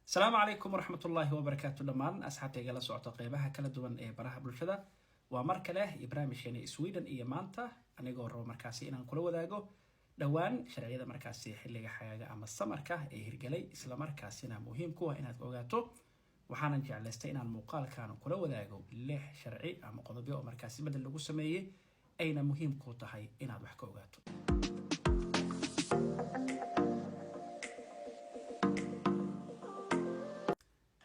السلام عليكم ورحمة الله وبركاته دمان أصحابتي جالس سocota qeybaha kala duwan ee baraha bulshada waa mar kale barnaamijkeena Sweden iyo maanta anigoo rabo markaasi inaan kula wadaago dhawaan sharciyada markaasi xilliga xagaaga ama samarka ee hirgalay isla markaasina muhiim ku ah inaad ogaato waxaan jeclaystay inaan muuqaalkan kula wadaago 6 sharci ama qodobo oo markaasi bedel lagu sameeyay ayna muhiim ku tahay inaad wax ka ogaato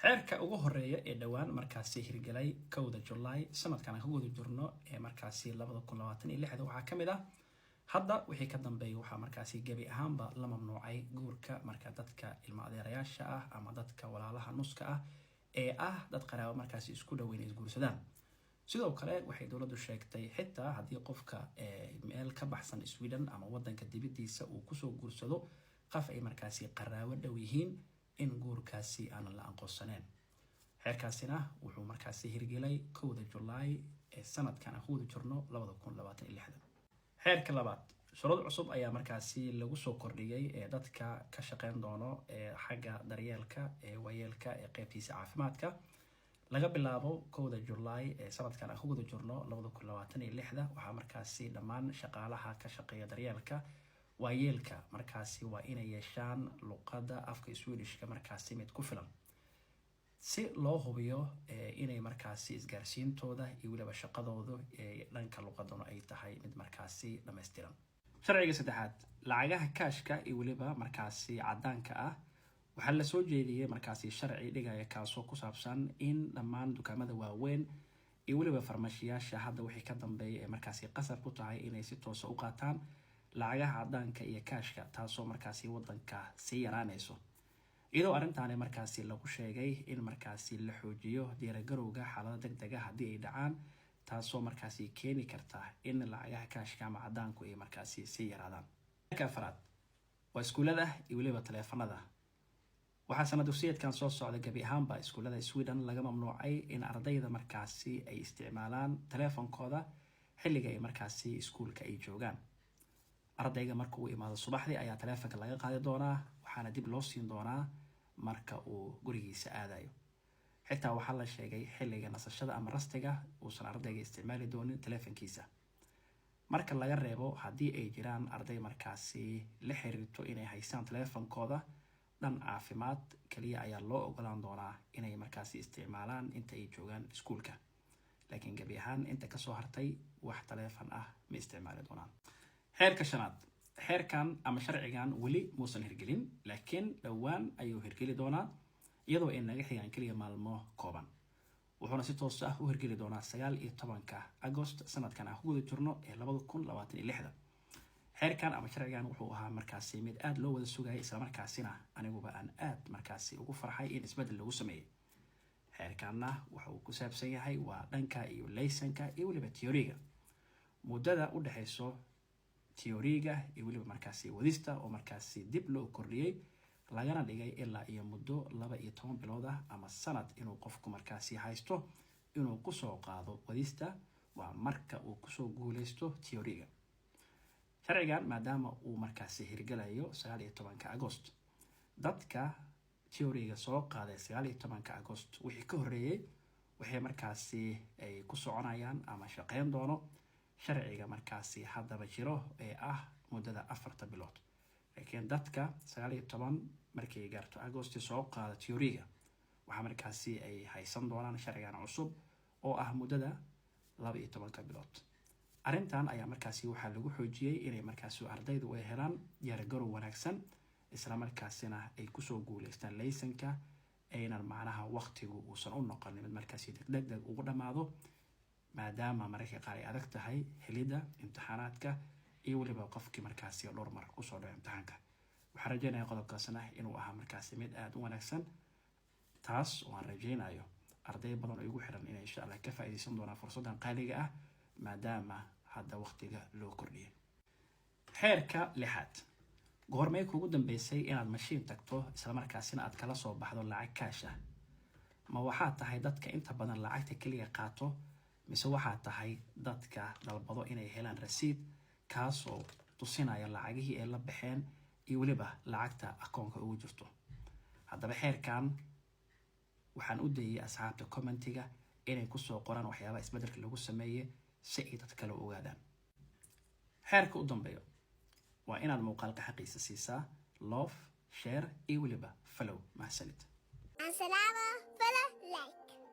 xeerka ugu horeeya ee dhawaan markaasi hirgalay 1 July sanadkan ka guda jirno ee markaasi 2026 waxa kamid ah hadda wixii ka dambeeyay waxa markaasi gabi ahaanba la mamnuucay guurka marka dadka ilma adeerayaasha ah ama dadka walaalaha nuska ah ee dad qaraabo markaasi isku dhaweyn isguursadaan sidoo kale waxay dawladdu sheegtay xitaa hadii qofka meel ka baxsan Sweden ama wadanka dibadiisa uu ku soo guursado qaf ay markaasi qaraabo dhow yihiin in guurkaasi aan la aqoonsaneen xeerkaasina wuxuu markaasi hirgelay 1 July ee sanadkan ku wada jirno 2026 xeerka labaad shuruud cusub ayaa markaasi lagu soo kordhiyay ee dadka ka shaqeyn doono ee xagga daryeelka ee waayeelka ee qaybtiisa caafimaadka laga bilaabo 1 July ee sanadkan ku wada jirno 2026 waxa markaasi dhammaan shaqaalaha ka shaqeeya daryeelka waayeelka markaasi waa inay yeeshaan luqadda afka Swedish-ka markaasi mid ku filan si loo hubiyo inay markaasi isgaarsiintooda iyo waliba shaqadoodu dhanka luqadana ay tahay mid markaasi dhameystiran sharciga saddexaad lacagaha kaashka iyo waliba markaasi cadaanka ah waxa la soo jeediyay markaasi sharci dhigaya kaasoo ku saabsan in dhammaan dukaamada waaweyn iyo waliba farmashiyaasha hadda wixii ka dambeeyay ee markaasi qasab ku tahay inay si toos ah u qaataan lacagaha cadaanka iyo kaashka taasoo markaasi wadanka si yaraanayso iyadoo arintaani markaasi lagu sheegay in markaasi la xoojiyo diyaargarowga xaalada degdega hadii ay dhacaan taasoo markaasi keeni karta in lacagaha kaashka ama cadaanku ay markaasi si yaraadaan ka afraad waa iskuulada iyo waliba taleefanada waxa sanad dugsiyeedkan soo socda gabi ahaanba iskuulada Sweden laga mamnuucay in ardayda markaasi ay isticmaalaan taleefankooda xilliga ay markaasi iskuulka ay joogaan ardayga marka uu imaado subaxdii ayaa taleefanka laga qaadi doonaa waxaana dib loo siin doonaa marka uu gurigiisa aadayo xitaa waxa la sheegay xilliga nasashada ama rastiga uusan ardayga isticmaali doonin taleefankiisa marka laga reebo hadii ay jiraan arday markaasi la xiriirto inay haystaan taleefankooda dhan caafimaad kaliya ayaa loo ogolaan doonaa inay markaasi isticmaalaan inta ay joogaan iskuulka laakiin gabi ahaan inta ka soo hartay wax taleefan ah ma isticmaali doonaan xeerka shanaad xeerkan ama sharcigan wali muusan hirgelin laakiin dhawaan ayuu hirgeli doonaa iyadoo ay naga xigaan kaliya maalmo kooban wuxuuna si toos ah u hirgeli doonaa 19 August sanadkan ku guda jirno ee 2026 xeerkan ama sharcigan wuxuu ahaa markaasi mid aad loo wada sugayay isla markaasina aniguba aan aad markaasi ugu farxay in isbedel lagu sameeyay xeerkanna wuxuu ku saabsan yahay waa dhanka iyo laysanka iyo waliba theory-ga muddada u dhaxayso theory-ga iyo waliba markaasi wadista oo markaasi dib loo kordhiyay lagana dhigay ilaa iyo muddo 12 bilood ah ama sanad inuu qofku markaasi haysto inuu ku soo qaado wadista waa marka uu ku soo guuleysto theory-ga sharcigan maadaama uu markaasi hirgalayo 19 August dadka theory-ga soo qaaday 19 August wixii ka horeeyay waxay markaasi ay ku soconayaan ama shaqeyn doono sharciga markaasi haddaba jiro ee muddada 4 bilood laakiin dadka 19 markay gaarto August soo qaada theory-ga waxa markaasi ay haysan doonaan sharcigan cusub oo muddada 12 bilood arintan ayaa markaasi waxa lagu xoojiyay inay markaasi ardaydu ay helaan diyaargarow wanaagsan isla markaasina ay ku soo guuleystaan laysanka ayna macnaha waqtigu uusan u noqon mid markaasi degdeg ugu dhamaado maadaama markay qaar ay adag tahay helida imtixaanaadka iyo waliba qofkii markaasi dhowr mar ku soo dhaw imtixaanka waxa rajaynayaa qodobkaasna inuu ahaa markaasi mid aad u wanaagsan taas oo aan rajaynayo arday badan oo igu xiran in insha Allah ka faa'iideysan doonaan fursadan qaaliga ah maadaama hadda waqtiga loo kordhiyay xeerka lixaad goormay kugu dambeysay inaad mashiin tagto isla markaasina aad kala soo baxdo lacag kaash ah ma waxa tahay dadka inta badan lacagta kaliya qaato mise waxa tahay dadka dalbado inay helaan rasiid kaasoo tusinaya lacagihii ay la baxeen iyo waliba lacagta akoonka ugu jirto haddaba xeerkan waxaan u dayay asxaabta commentiga inay ku soo qoraan waxyaabaha isbedelka lagu sameeyay si ay dad kale u ogaadaan. xeerka u dambeeyo waa inaad muuqaalka xaqiisa siisaa love, share iyo weliba follow. mahadsanid. Assalamu follow like.